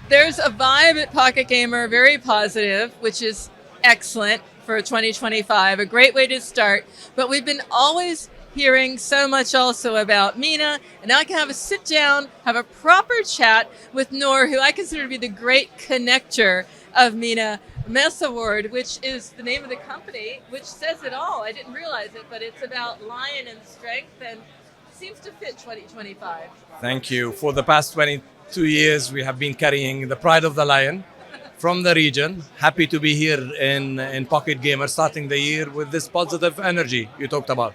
There's a vibe at Pocket Gamer, very positive, which is excellent for 2025, a great way to start. But we've been always hearing so much also about MENA, and now I can have a sit down, have a proper chat with Nour, who I consider to be the great connector of MENA Maysalward, which is the name of the company, which says it all. I didn't realize it, but it's about lion and strength, and seems to fit 2025. Thank you. For the past 22 years, we have been carrying the pride of the lion from the region. Happy to be here in Pocket Gamer, starting the year with this positive energy you talked about.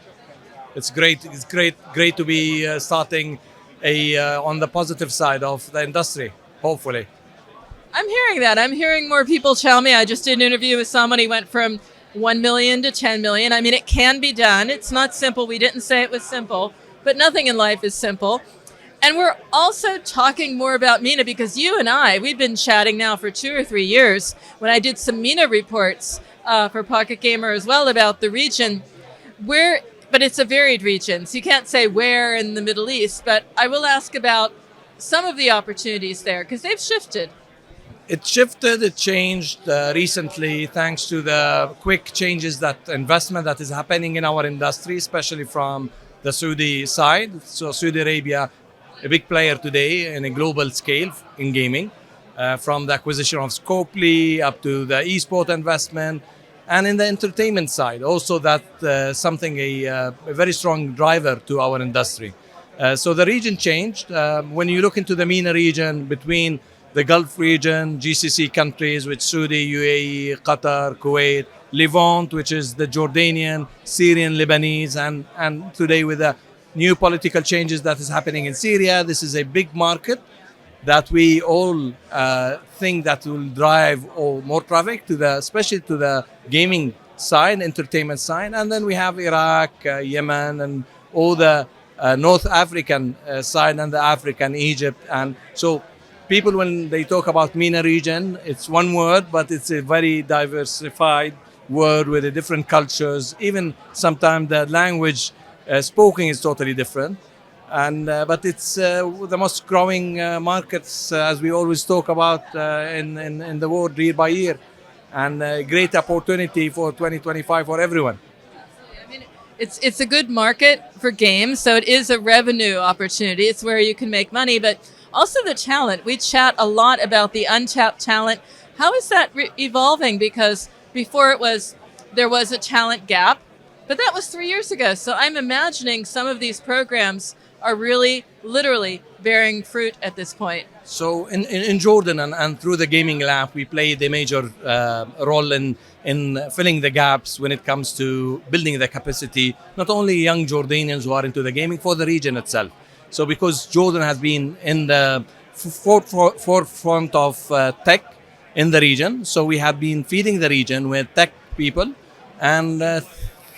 It's great. It's great to be starting on the positive side of the industry, hopefully. I'm hearing that. I'm hearing more people tell me. I just did an interview with someone. He went from 1 million to 10 million. I mean, it can be done. It's not simple. We didn't say it was simple, but nothing in life is simple. And we're also talking more about MENA because you and I, we've been chatting now for 2 or 3 years when I did some MENA reports for Pocket Gamer as well about the region. But it's a varied region, so you can't say where in the Middle East, but I will ask about some of the opportunities there because they've shifted. It shifted, it changed recently thanks to the quick changes that investment that is happening in our industry, especially from the Saudi side. So Saudi Arabia, a big player today in a global scale in gaming, from the acquisition of Scopely up to the esport investment, and in the entertainment side, also that something a very strong driver to our industry. So the region changed. When you look into the MENA region between the Gulf region, GCC countries, which Saudi, UAE, Qatar, Kuwait, Levant, which is the Jordanian, Syrian, Lebanese, and today with the new political changes that is happening in Syria, this is a big market that we all think that will drive more traffic especially to the gaming side, entertainment side. And then we have Iraq, Yemen, and all the North African side and the African, Egypt. And so people, when they talk about MENA region, it's one word, but it's a very diversified word with the different cultures. Even sometimes the language spoken is totally different. But it's the most growing markets, as we always talk about in the world year by year, and a great opportunity for 2025 for everyone. I mean, it's a good market for games, so it is a revenue opportunity. It's where you can make money, but also the talent. We chat a lot about the untapped talent. How is that evolving? Because before there was a talent gap, but that was 3 years ago. So I'm imagining some of these programs are really, literally bearing fruit at this point. So in Jordan and through the gaming lab, we played a major role in filling the gaps when it comes to building the capacity, not only young Jordanians who are into the gaming, for the region itself. So because Jordan has been in the forefront of tech in the region, so we have been feeding the region with tech people, and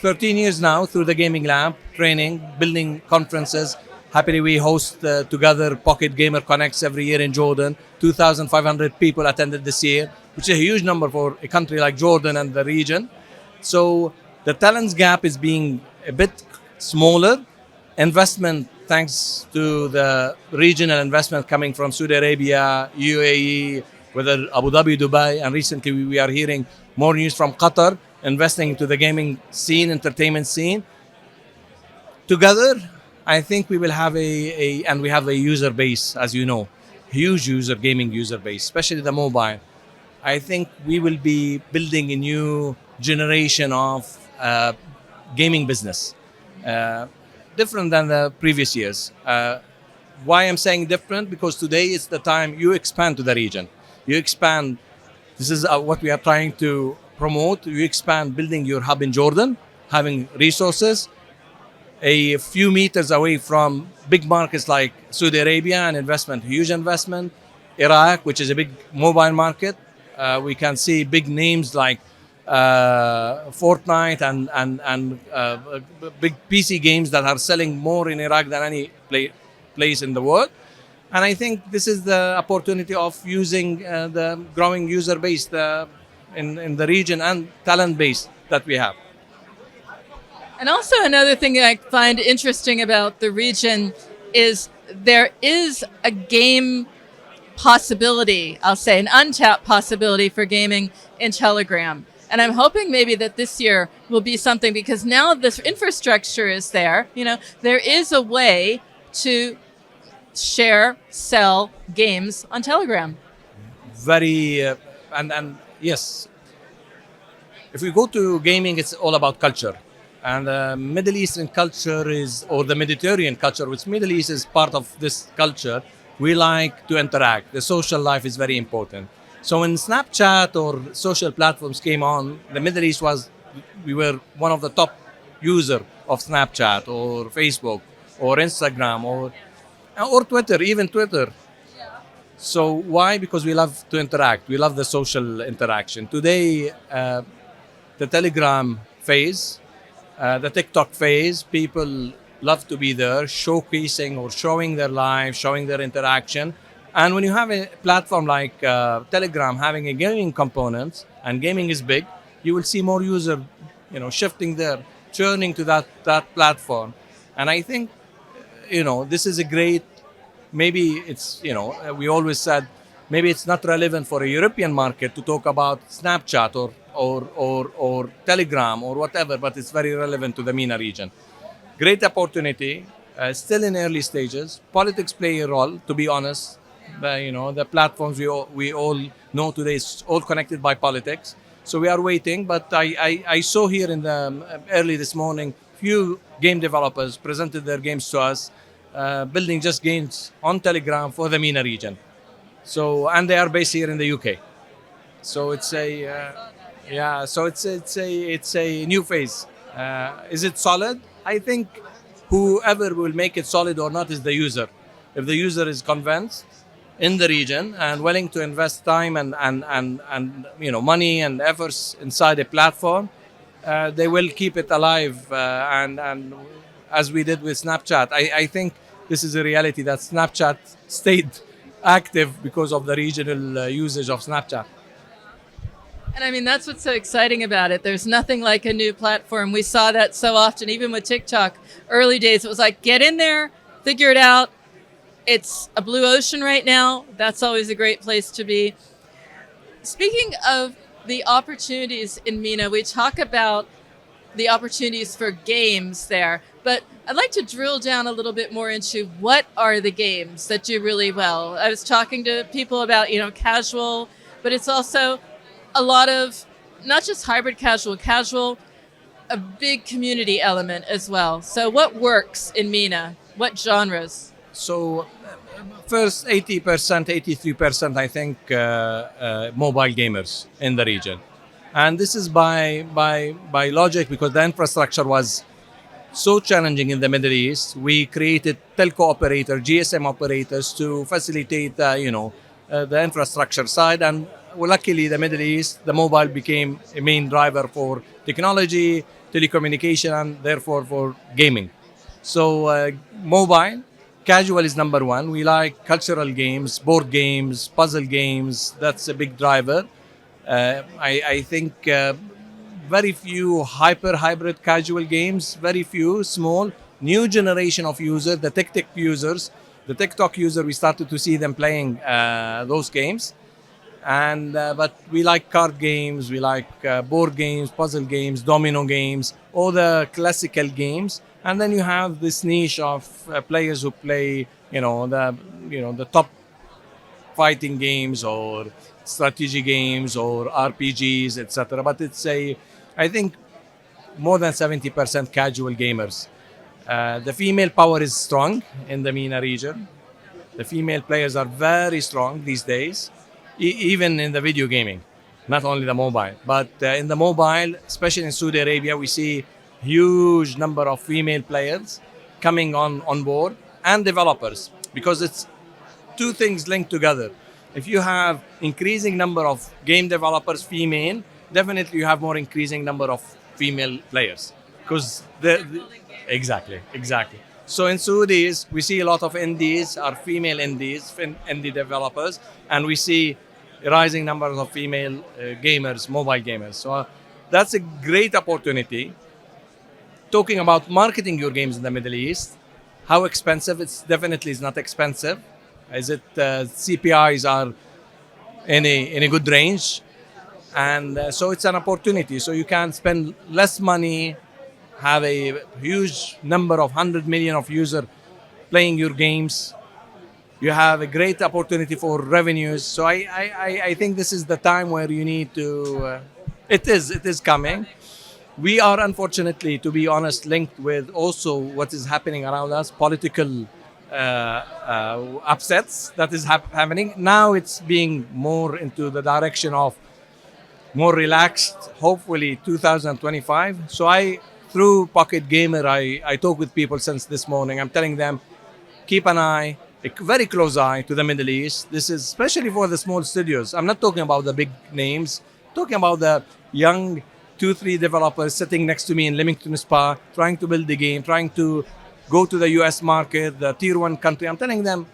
13 years now through the gaming lab, training, building conferences. Happily, we host together Pocket Gamer Connects every year in Jordan. 2,500 people attended this year, which is a huge number for a country like Jordan and the region. So the talents gap is being a bit smaller. Investment, thanks to the regional investment coming from Saudi Arabia, UAE, whether Abu Dhabi, Dubai, and recently we are hearing more news from Qatar, investing into the gaming scene, entertainment scene. Together, I think we will have and we have a user base, as you know, huge gaming user base, especially the mobile. I think we will be building a new generation of gaming business, different than the previous years. Why I'm saying different? Because today is the time you expand to the region. You expand. This is what we are trying to promote. You expand, building your hub in Jordan, having resources a few meters away from big markets like Saudi Arabia and investment, huge investment. Iraq, which is a big mobile market. We can see big names like Fortnite and big PC games that are selling more in Iraq than any place in the world. And I think this is the opportunity of using the growing user base in the region and talent base that we have. And also another thing that I find interesting about the region is there is a game possibility, I'll say an untapped possibility for gaming in Telegram. And I'm hoping maybe that this year will be something, because now this infrastructure is there, there is a way to share, sell games on Telegram. Very, and yes, if we go to gaming, it's all about culture. And the Middle Eastern culture or the Mediterranean culture, which Middle East is part of this culture, we like to interact. The social life is very important. So when Snapchat or social platforms came on, the Middle East we were one of the top user of Snapchat or Facebook or Instagram or Twitter, even Twitter. So why? Because we love to interact. We love the social interaction. Today, the Telegram phase, the TikTok phase, people love to be there, showcasing or showing their life, showing their interaction. And when you have a platform like Telegram having a gaming component, and gaming is big, you will see more users, shifting there, churning to that platform. And I think, this is a great. Maybe it's, we always said maybe it's not relevant for a European market to talk about Snapchat or Telegram or whatever, but it's very relevant to the MENA region. Great opportunity, still in early stages. Politics play a role, to be honest. The platforms we all know today is all connected by politics. So we are waiting, but I saw here in the early this morning, few game developers presented their games to us, building just games on Telegram for the MENA region. So, and they are based here in the UK. So it's it's a new phase. Is it solid? I think whoever will make it solid or not is the user. If the user is convinced in the region and willing to invest time and money and efforts inside a platform, they will keep it alive. And as we did with Snapchat, I think this is a reality that Snapchat stayed active because of the regional usage of Snapchat. And I mean, that's what's so exciting about it. There's nothing like a new platform. We saw that so often, even with TikTok. Early days, it was like, get in there, figure it out. It's a blue ocean right now. That's always a great place to be. Speaking of the opportunities in MENA, we talk about the opportunities for games there, but I'd like to drill down a little bit more into what are the games that do really well. I was talking to people about, casual, but it's also a lot of not just hybrid casual, a big community element as well. So what works in MENA? What genres? So first 80%, 83%, I think, mobile gamers in the region. And this is by logic, because the infrastructure was so challenging in the Middle East. We created telco operator, GSM operators to facilitate, the infrastructure side. And luckily, the Middle East, the mobile became a main driver for technology, telecommunication, and therefore for gaming. So mobile, casual is number one. We like cultural games, board games, puzzle games. That's a big driver. I think very few hybrid casual games, very few, small, new generation of users, the TikTok user, we started to see them playing those games. And but we like card games, we like board games, puzzle games, domino games, all the classical games. And then you have this niche of players who play, the top fighting games or strategy games or RPGs, etc. But I think more than 70% casual gamers. The female power is strong in the MENA region. The female players are very strong these days, even in the video gaming, not only the mobile. But in the mobile, especially in Saudi Arabia, we see huge number of female players coming on board, and developers, because it's two things linked together. If you have increasing number of game developers female, definitely you have more increasing number of female players, because exactly. So in Saudis, we see a lot of indies are female indie developers, and we see a rising number of female gamers, mobile gamers. So that's a great opportunity. talking about marketing your games in the Middle East, how expensive? It's definitely is not expensive. Is it CPIs are in a good range, and so it's an opportunity. So you can spend less money, have a huge number of 100 million of users playing your games. You have a great opportunity for revenues. So I think this is the time where you need to. It is coming. We are unfortunately, to be honest, linked with also what is happening around us, political upsets that is happening. Now it's being more into the direction of more relaxed, hopefully 2025. So through Pocket Gamer, I talk with people since this morning. I'm telling them, keep an eye, a very close eye to the Middle East. This is especially for the small studios. I'm not talking about the big names, talking about the young 2-3 developers sitting next to me in Leamington Spa, trying to build the game, trying to go to the US market, the tier 1 country. I'm telling them,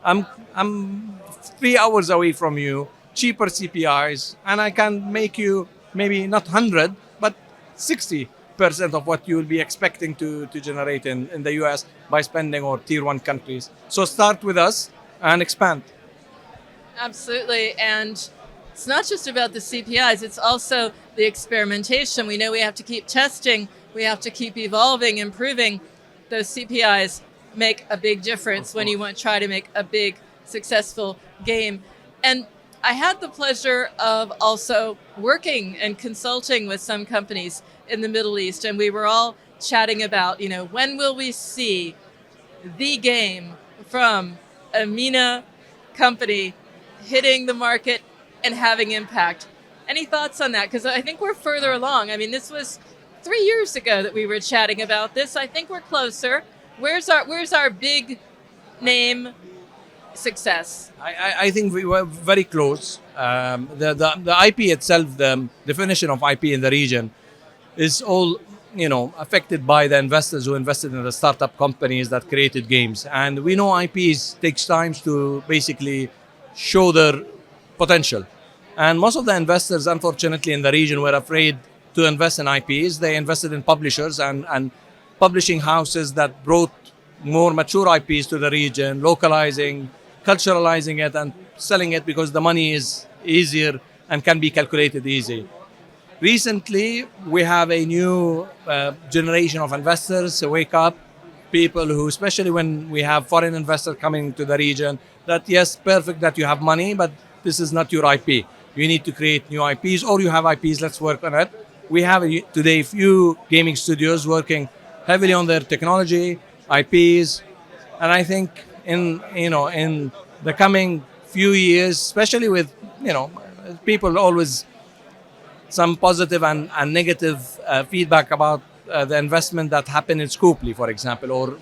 I'm 3 hours away from you, cheaper CPIs, and I can make you maybe not 100, but 60% of what you will be expecting to generate in the US by spending or tier 1 countries. So start with us and expand. Absolutely. And it's not just about the CPIs, it's also the experimentation. We know we have to keep testing, we have to keep evolving, improving. Those CPIs make a big difference when you want to try to make a big, successful game. And I had the pleasure of also working and consulting with some companies in the Middle East, and we were all chatting about, when will we see the game from a MENA company hitting the market and having impact. Any thoughts on that? Because I think we're further along. I mean, this was 3 years ago that we were chatting about this. I think we're closer. Where's our big name success? I think we were very close. The IP itself, the definition of IP in the region, is all affected by the investors who invested in the startup companies that created games. And we know IPs takes time to basically show their potential. And most of the investors, unfortunately, in the region were afraid to invest in IPs. They invested in publishers and publishing houses that brought more mature IPs to the region, localizing, culturalizing it, and selling it because the money is easier and can be calculated easy. Recently, we have a new generation of investors wake up, people who, especially when we have foreign investors coming to the region, that yes, perfect that you have money, but this is not your IP. You need to create new IPs, or you have IPs, let's work on it. We have today few gaming studios working heavily on their technology, IPs, and I think in the coming few years, especially with people always some positive and negative feedback about the investment that happened in Scooply, for example, or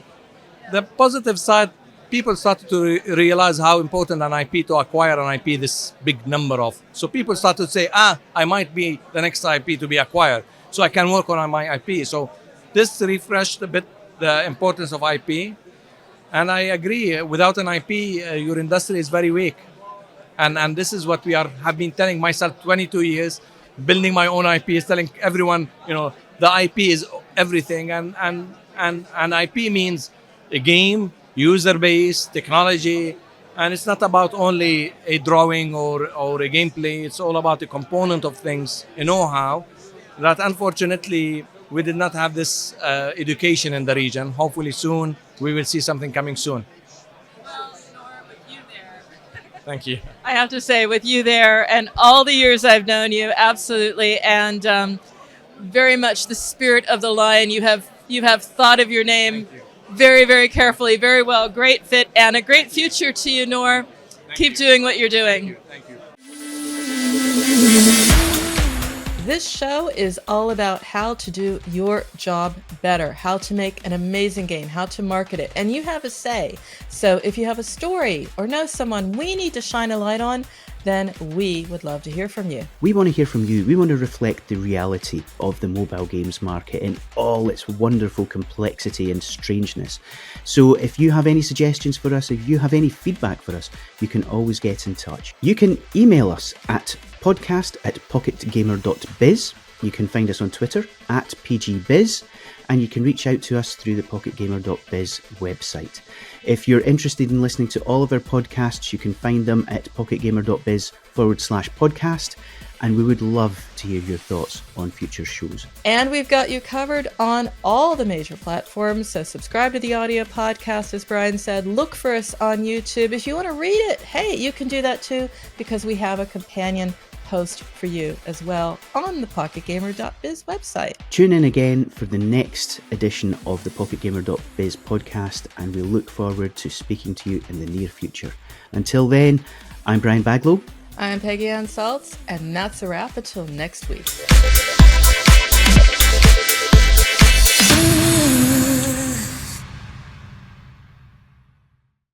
the positive side. People started to realize how important an IP to acquire an IP, this big number of. So people started to say, I might be the next IP to be acquired, so I can work on my IP. So this refreshed a bit the importance of IP. And I agree, without an IP, your industry is very weak. And this is what have been telling myself 22 years, building my own IP, telling everyone, the IP is everything. And IP means a game, user base, technology, and it's not about only a drawing or a gameplay. It's all about the component of things, a know-how that unfortunately we did not have this education in the region. Hopefully soon we will see something coming soon. Well, Nour, with you there. Thank you. I have to say, with you there and all the years I've known you, absolutely, and very much the spirit of the lion. You have thought of your name very, very carefully, very well. Great fit and a great future to you, Nour. Keep doing what you're doing. Thank you. This show is all about how to do your job better, how to make an amazing game, how to market it, and you have a say. So if you have a story or know someone we need to shine a light on, then we would love to hear from you. We want to hear from you. We want to reflect the reality of the mobile games market in all its wonderful complexity and strangeness. So if you have any suggestions for us, if you have any feedback for us, you can always get in touch. You can email us at podcast@pocketgamer.biz. You can find us on Twitter at PGBiz, and you can reach out to us through the pocketgamer.biz website. If you're interested in listening to all of our podcasts, you can find them at pocketgamer.biz/podcast, and we would love to hear your thoughts on future shows. And we've got you covered on all the major platforms, so subscribe to the audio podcast, as Brian said. Look for us on YouTube. If you want to read it, hey, you can do that too, because we have a companion post for you as well on the pocketgamer.biz website. Tune in again for the next edition of the pocketgamer.biz podcast, and we look forward to speaking to you in the near future. Until then, I'm Brian Baglow. I'm Peggy Anne Salz, and that's a wrap until next week.